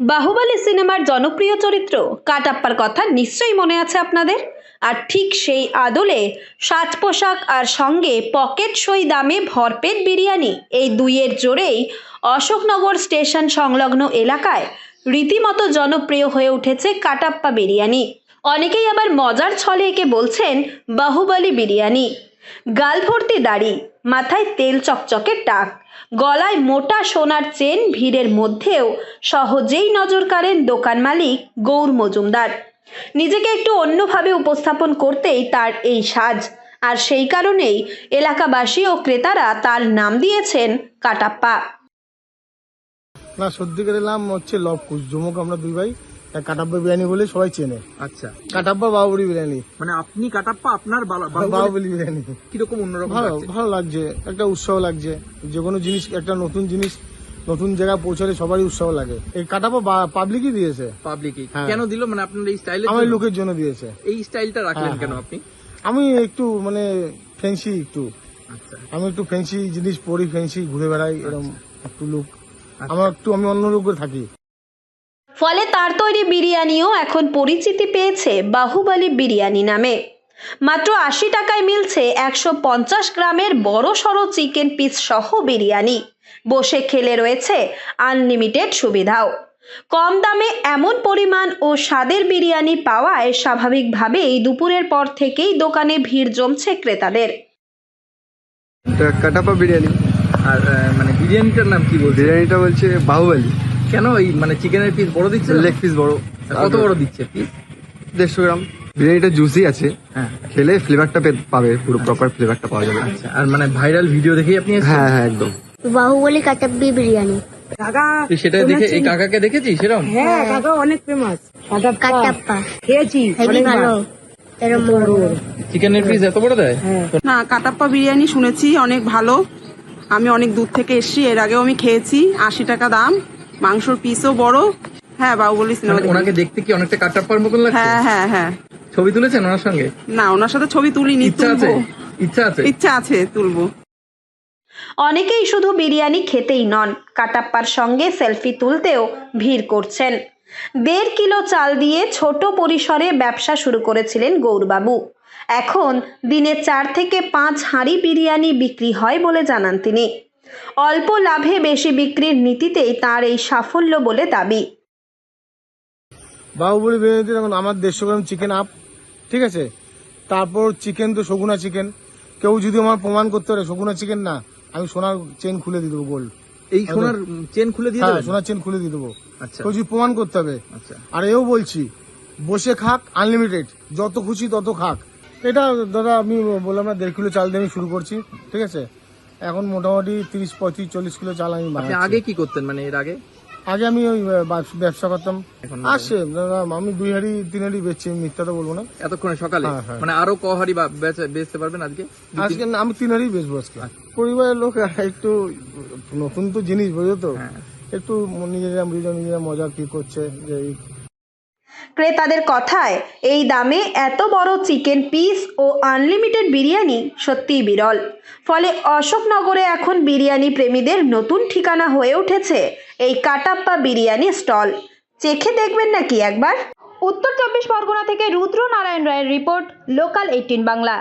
বাহুবলী সিনেমার জনপ্রিয় চরিত্র কাটাপ্পার কথা নিশ্চয়ই মনে আছে আপনাদের। আর ঠিক সেই আদলে সাজ পোশাক আর সঙ্গে পকেট সই দামে ভরপেট বিরিয়ানি, এই দুইয়ের জোরেই অশোকনগর স্টেশন সংলগ্ন এলাকায় রীতিমতো জনপ্রিয় হয়ে উঠেছে কাটাপ্পা বিরিয়ানি। অনেকেই আবার মজার ছলে একে বলছেন বাহুবলী বিরিয়ানি। গাল ভর্তি দাড়ি, মাথায় তেল চকচকে টাক, গলায় মোটা সোনার চেন, ভিড়ের মধ্যেও সহজেই নজর কাড়েন দোকান মালিক গৌর মজুমদার। নিজেকে একটু অন্যভাবে উপস্থাপন করতেই তার এই সাজ, আর সেই কারণেই এলাকাবাসী ও ক্রেতারা তার নাম দিয়েছেন কাটাপ্পা। না, সত্যিকার নাম হচ্ছে লব কুশ জমুক, আমরা দুই ভাই। কাটাপ্পা বিরিয়ানি বলে সবাই চেনে। আচ্ছা, কাটাপ্পা বাহুবলী বিরিয়ানি। মানে আপনি কাটাপ্পা, আপনার বাহুবলী বিরিয়ানি কিরকম অন্যরকম ভালো লাগছে? ভালো লাগছে, একটা উৎসাহ লাগছে। যে কোনো জিনিস, একটা নতুন জিনিস নতুন জায়গায় পৌঁছালে সবারই উৎসাহ লাগে। এই কাটাপ্পা পাবলিকই দিয়েছে। পাবলিকই হ্যাঁ। কেন দিল? মানে আপনার এই স্টাইলে, আমার লোকের জন্য দিয়েছে। এই স্টাইলটা রাখলেন হ্যাঁ, কেন হ্যাঁ। আপনি? আমি একটু মানে ফ্যান্সি, আচ্ছা, আমি একটু ফ্যান্সি জিনিস পরি, ফ্যান্সি ঘুরে বেড়াই, এরকম একটু লুক। আমি অন্য লোক করে থাকি। ফলে তার তৈরি বিরিয়ানিও এখন পরিচিতি পেয়েছে বাহুবলী বিরিয়ানি নামে। মাত্র ৮০ টাকায় মিলছে ১৫০ গ্রামের বড় সড়ো চিকেন পিস সহ বিরিয়ানি। বসে খেলে রয়েছে আনলিমিটেড সুবিধাও। কম দামে এমন পরিমাণ ও স্বাদের বিরিয়ানি পাওয়ায় স্বাভাবিকভাবেই দুপুরের পর থেকেই দোকানে ভিড় জমছে ক্রেতাদের। কাটাপ্পা বিরিয়ানি। আর মানে বিরিয়ানিটার নাম কি বলছে? বিরিয়ানিটা বলছে বাহুবলী। কেন এই মানে চিকেনের পিস বড় দিচ্ছে? লেগ পিস বড়। কত বড় দিচ্ছে পিস? 150 গ্রাম। বিরিয়ানিটা জুসি আছে, হ্যাঁ। খেলে ফ্লেভারটা পাবে, পুরো প্রপার ফ্লেভারটা পাওয়া যাবে। আচ্ছা, আর মানে ভাইরাল ভিডিও দেখেই আপনি এসেছেন? হ্যাঁ হ্যাঁ, একদম। বাহুবলী কাটাপ্পি বিরিয়ানি। তুই সেটা দেখে এই কাকাকে দেখেছিস সেরকম? হ্যাঁ, কাকা অনেক ফেমাস। কাটাপ্পা খেয়েছি হেভি অনেকবার। ভালো, এরম বড় বড়। চিকেনের পিস এত বড় দেয়? না, কাটাপ্পা বিরিয়ানি শুনেছি অনেক ভালো। আমি অনেক দূর থেকে এসেছি, এর আগেও আমি খেয়েছি। ৮০ টাকা দাম, মাংসর পিসও বড়। হ্যাঁ, বাহুবলী সিনেমা মানে ওনাকে দেখতে কি অনেকটা কাটাপ্পার মতন লাগছে? হ্যাঁ হ্যাঁ হ্যাঁ। ছবি তুলেছেন ওনার সঙ্গে? না, ওনার সাথে ছবি তুলিনি, ইচ্ছা আছে? তুলবো। ইচ্ছা আছে? ইচ্ছা আছে, তুলবো। অনেকেই শুধু বিরিয়ানি খেতেই নন, কাটাপ্পার সঙ্গে সেলফি তুলতেও ভিড় করছেন। ১.৫ কিলো চাল দিয়ে ছোট পরিসরে ব্যবসা শুরু করেছিলেন গৌরবাবু। এখন দিনে ৪ থেকে ৫ হাঁড়ি বিরিয়ানি বিক্রি হয় বলে জানান তিনি। অল্প লাভে বেশি বিক্রির নীতিতেই তার এই সাফল্য বলে দাবি। বাহুবলী বিরিয়ানিতে এখন আমার 150 গ্রাম চিকেন আপ, ঠিক আছে। তারপর চিকেন তো সগুনা চিকেন। কেউ যদি আমার প্রমাণ করতে পারে সগুনা চিকেন না, আমি সোনার চেন খুলে দিয়ে দেবো, গোল্ড। এই সোনার চেন খুলে দিয়ে হ্যাঁ, দেবেন? সোনার চেন খুলে দিয়ে দেবো। আচ্ছা কেউ যদি প্রমাণ করতে হবে। আচ্ছা। আর এও বলছি, বসে খাক, আনলিমিটেড, যত খুশি তত খাক। এটা দাদা আমি বললাম না, 1.5 কিলো চাল দিয়ে আমি শুরু করছি, ঠিক আছে। এখন মোটামুটি 30, 35, 40 কিলো চাল আমি আপনি বানাচ্ছি। আগে কি করতেন, মানে এর আগে? আগে আমি ওই ব্যবসা করতাম। এখন আসে দাদা, আমি 2 হাঁড়ি 3 হাঁড়ি বেচছি, মিথ্যা তো বলবো না। এতক্ষণে সকালে? হ্যাঁ, হ্যাঁ। মানে আরো কহারি বেচতে পারবেন আজকে? আজকে না, আমি 3 হাঁড়ি বেচবো আজকে। পরিবারের লোক একটু নতুন তো জিনিস, বুঝো তো, হ্যাঁ। একটু নিজেরা মজা কি করছে যে ক্রেতাদের কথায় এই দামে এত বড় চিকেন পিস ও আনলিমিটেড বিরিয়ানি সত্যিই বিরল। ফলে অশোকনগরে এখন বিরিয়ানি প্রেমীদের নতুন ঠিকানা হয়ে উঠেছে এই কাটাপ্পা বিরিয়ানি স্টল। চেখে দেখবেন নাকি একবার? উত্তর ২৪ পরগনা থেকে রুদ্র নারায়ণ রায়ের রিপোর্ট, লোকাল 18 বাংলা।